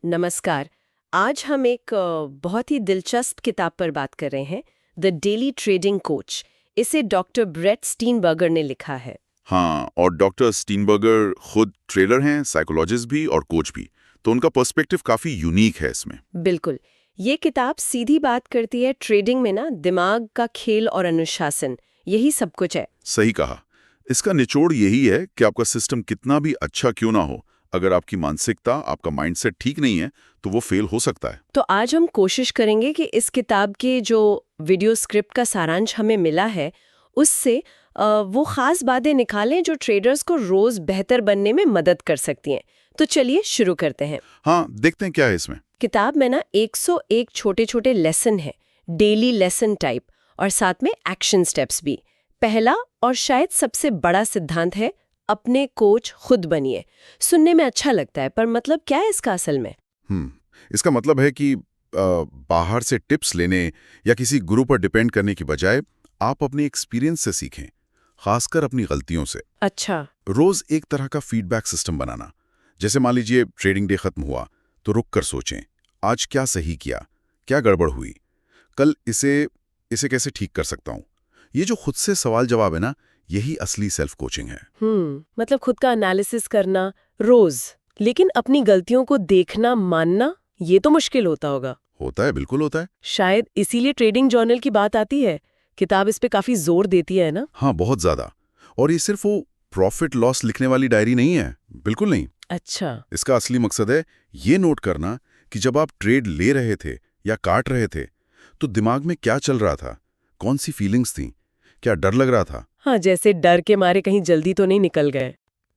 नमस्कार। आज हम एक बहुत ही दिलचस्प किताब पर बात कर रहे हैं, द डेली ट्रेडिंग कोच। इसे डॉक्टर ब्रेट स्टीनबर्गर ने लिखा है। हाँ, और डॉक्टर स्टीनबर्गर खुद ट्रेडर हैं, साइकोलॉजिस्ट भी और कोच भी, तो उनका पर्सपेक्टिव काफी यूनिक है इसमें। बिल्कुल, ये किताब सीधी बात करती है ट्रेडिंग में ना दिमाग का खेल और अनुशासन, यही सब कुछ है। सही कहा। इसका निचोड़ यही है कि आपका सिस्टम कितना भी अच्छा क्यों ना हो, अगर आपकी मानसिकता, आपका माइंडसेट ठीक नहीं है, तो वो फेल हो सकता है। तो आज हम कोशिश करेंगे कि इस किताब के जो वीडियो स्क्रिप्ट का सारांश हमें मिला है, उससे वो खास बातें निकालें जो ट्रेडर्स को रोज बेहतर बनने में मदद कर सकती हैं। तो चलिए शुरू करते हैं। हाँ, देखते हैं क्या है इसमें। किताब में ना 101 छोटे-छोटे लेसन हैं, डेली लेसन टाइप, और साथ में एक्शन स्टेप्स भी। पहला और शायद सबसे बड़ा सिद्धांत है, अपने कोच खुद बनिए। सुनने में अच्छा लगता है, पर मतलब क्या है इसका असल में? इसका मतलब है कि बाहर से टिप्स लेने या किसी गुरु पर डिपेंड करने की बजाय आप अपने एक्सपीरियंस से सीखें, खासकर अपनी गलतियों से। अच्छा। रोज एक तरह का फीडबैक सिस्टम बनाना। जैसे मान लीजिए ट्रेडिंग डे खत्म हुआ तो रुक कर सोचें, आज क्या सही किया, क्या गड़बड़ हुई, कल इसे इसे कैसे ठीक कर सकता हूं। ये जो खुद से सवाल जवाब है ना, यही असली सेल्फ कोचिंग है। मतलब खुद का एनालिसिस करना रोज, लेकिन अपनी गलतियों को देखना, मानना, ये तो मुश्किल होता होगा। होता है, बिल्कुल होता है। शायद इसीलिए ट्रेडिंग जर्नल की बात आती है। किताब इस पे काफी जोर देती है ना? हाँ, बहुत ज्यादा। और ये सिर्फ वो प्रॉफिट लॉस लिखने वाली डायरी नहीं है, बिल्कुल नहीं। अच्छा। इसका असली मकसद है ये नोट करना कि जब आप ट्रेड ले रहे थे या काट रहे थे, तो दिमाग में क्या चल रहा था, कौन सी फीलिंग्स थी, क्या डर लग रहा था। हाँ, जैसे डर के मारे कहीं जल्दी तो नहीं निकल गए।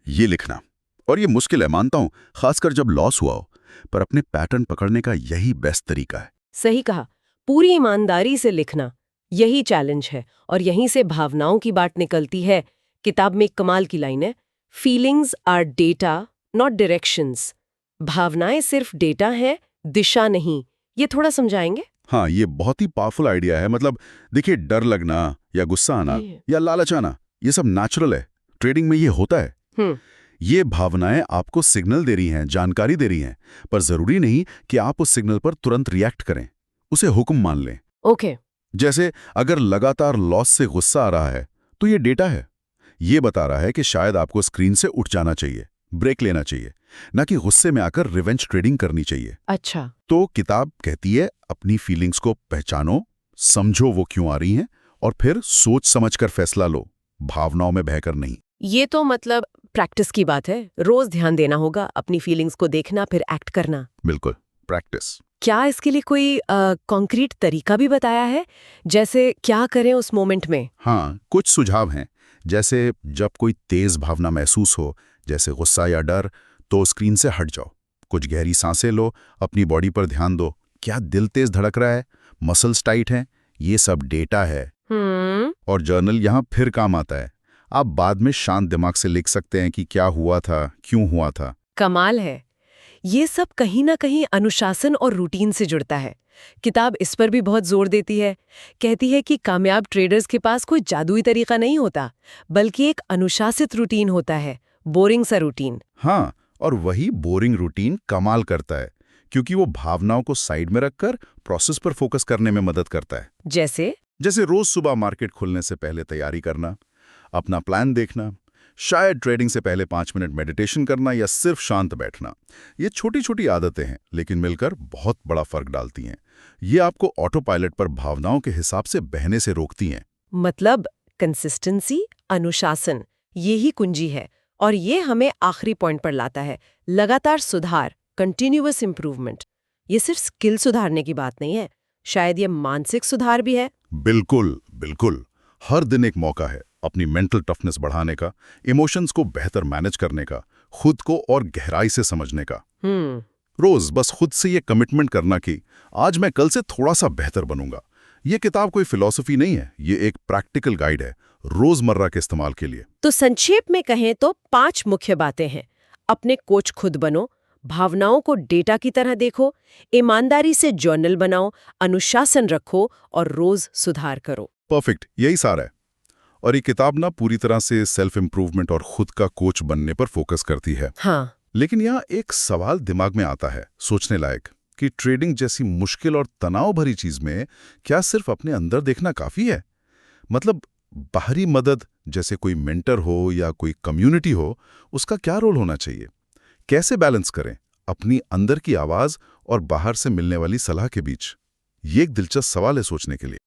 ये लिखना। और ये मुश्किल है, मानता हूं, खासकर जब लॉस हुआ हो, पर अपने पैटर्न पकड़ने का यही बेस्ट तरीका है। सही कहा। पूरी ईमानदारी से लिखना, यही चैलेंज है, और यहीं से भावनाओं की बात निकलती है। किताब में एक कमाल की लाइन है, feelings are data not directions. भावनाएं सिर्फ डेटा है, दिशा नहीं। ये थोड़ा समझाएंगे? हाँ, ये बहुत ही पावरफुल आइडिया है। मतलब देखिए, डर लगना या गुस्सा आना या लालच आना, ये सब नेचुरल है। ट्रेडिंग में ये होता है। ये भावनाएं आपको सिग्नल दे रही हैं, जानकारी दे रही हैं, पर जरूरी नहीं कि आप उस सिग्नल पर तुरंत रिएक्ट करें, उसे हुक्म मान लें। ओके। जैसे अगर लगातार लॉस से गुस्सा आ रहा है, तो ये डेटा है। ये बता रहा है कि शायद आपको स्क्रीन से उठ जाना चाहिए, ब्रेक लेना चाहिए, ना कि गुस्से में आकर रिवेंज ट्रेडिंग करनी चाहिए। अच्छा। तो किताब कहती है, अपनी फीलिंग्स को पहचानो, समझो वो क्यों आ रही हैं, और फिर सोच समझकर फैसला लो, भावनाओं में बहकर नहीं। ये तो मतलब प्रैक्टिस की बात है। रोज ध्यान देना होगा, अपनी फीलिंग्स को देखना, फिर एक्ट करना। बिल्कुल, प्रैक्टिस। क्या इसके लिए कोई कॉन्क्रीट तरीका भी बताया है, जैसे क्या करें उस मोमेंट में? हाँ, कुछ सुझाव हैं। जैसे जब कोई तेज भावना महसूस हो, जैसे गुस्सा या डर, तो स्क्रीन से हट जाओ, कुछ गहरी सांसें लो, अपनी बॉडी पर ध्यान दो। क्या दिल तेज धड़क रहा है, मसल्स टाइट हैं, ये सब डेटा है। और जर्नल यहाँ फिर काम आता है। आप बाद में शांत दिमाग से लिख सकते हैं कि क्या हुआ था, क्यों हुआ था। कमाल है। ये सब कहीं ना कहीं अनुशासन और रूटीन से जुड़ता है। किताब इस पर भी बहुत जोर देती है। कहती है कि कामयाब ट्रेडर्स के पास कोई जादुई तरीका नहीं होता, बल्कि एक अनुशासित रूटीन होता है, बोरिंग सा रूटीन। हाँ, और वही बोरिंग रूटीन कमाल करता है, क्योंकि वो भावनाओं को साइड में रखकर प्रोसेस पर फोकस करने में मदद करता है। जैसे रोज सुबह मार्केट खुलने से पहले तैयारी करना, अपना प्लान देखना, शायद ट्रेडिंग से पहले 5 मिनट मेडिटेशन करना या सिर्फ शांत बैठना। ये छोटी छोटी आदतें हैं, लेकिन मिलकर बहुत बड़ा फर्क डालती हैं। ये आपको ऑटो पायलट पर भावनाओं के हिसाब से बहने से रोकती हैं। मतलब कंसिस्टेंसी, अनुशासन, यही कुंजी है। और ये हमें आखिरी पॉइंट पर लाता है, लगातार सुधार, कंटिन्यूअस इंप्रूवमेंट। ये सिर्फ स्किल सुधारने की बात नहीं है, शायद ये मानसिक सुधार भी है। बिल्कुल बिल्कुल। हर दिन एक मौका है अपनी मेंटल टफनेस बढ़ाने का, इमोशंस को बेहतर मैनेज करने का, खुद को और गहराई से समझने का। रोज बस खुद से ये कमिटमेंट करना कि आज मैं कल से थोड़ा सा बेहतर बनूंगा। ये किताब कोई फिलॉसफी नहीं है, ये एक प्रैक्टिकल गाइड है रोजमर्रा के इस्तेमाल के लिए। तो संक्षेप में कहें तो 5 मुख्य बातें हैं। अपने कोच खुद बनो, भावनाओं को डेटा की तरह देखो, ईमानदारी से जर्नल बनाओ, अनुशासन रखो और रोज सुधार करो। परफेक्ट, यही सारा है। और ये किताब ना पूरी तरह से सेल्फ इम्प्रूवमेंट और खुद का कोच बनने पर फोकस करती है। हाँ। लेकिन यहाँ एक सवाल दिमाग में आता है, सोचने लायक, कि ट्रेडिंग जैसी मुश्किल और तनाव भरी चीज में क्या सिर्फ अपने अंदर देखना काफी है? मतलब बाहरी मदद, जैसे कोई मेंटर हो या कोई कम्युनिटी हो, उसका क्या रोल होना चाहिए? कैसे बैलेंस करें अपनी अंदर की आवाज और बाहर से मिलने वाली सलाह के बीच? ये एक दिलचस्प सवाल है सोचने के लिए।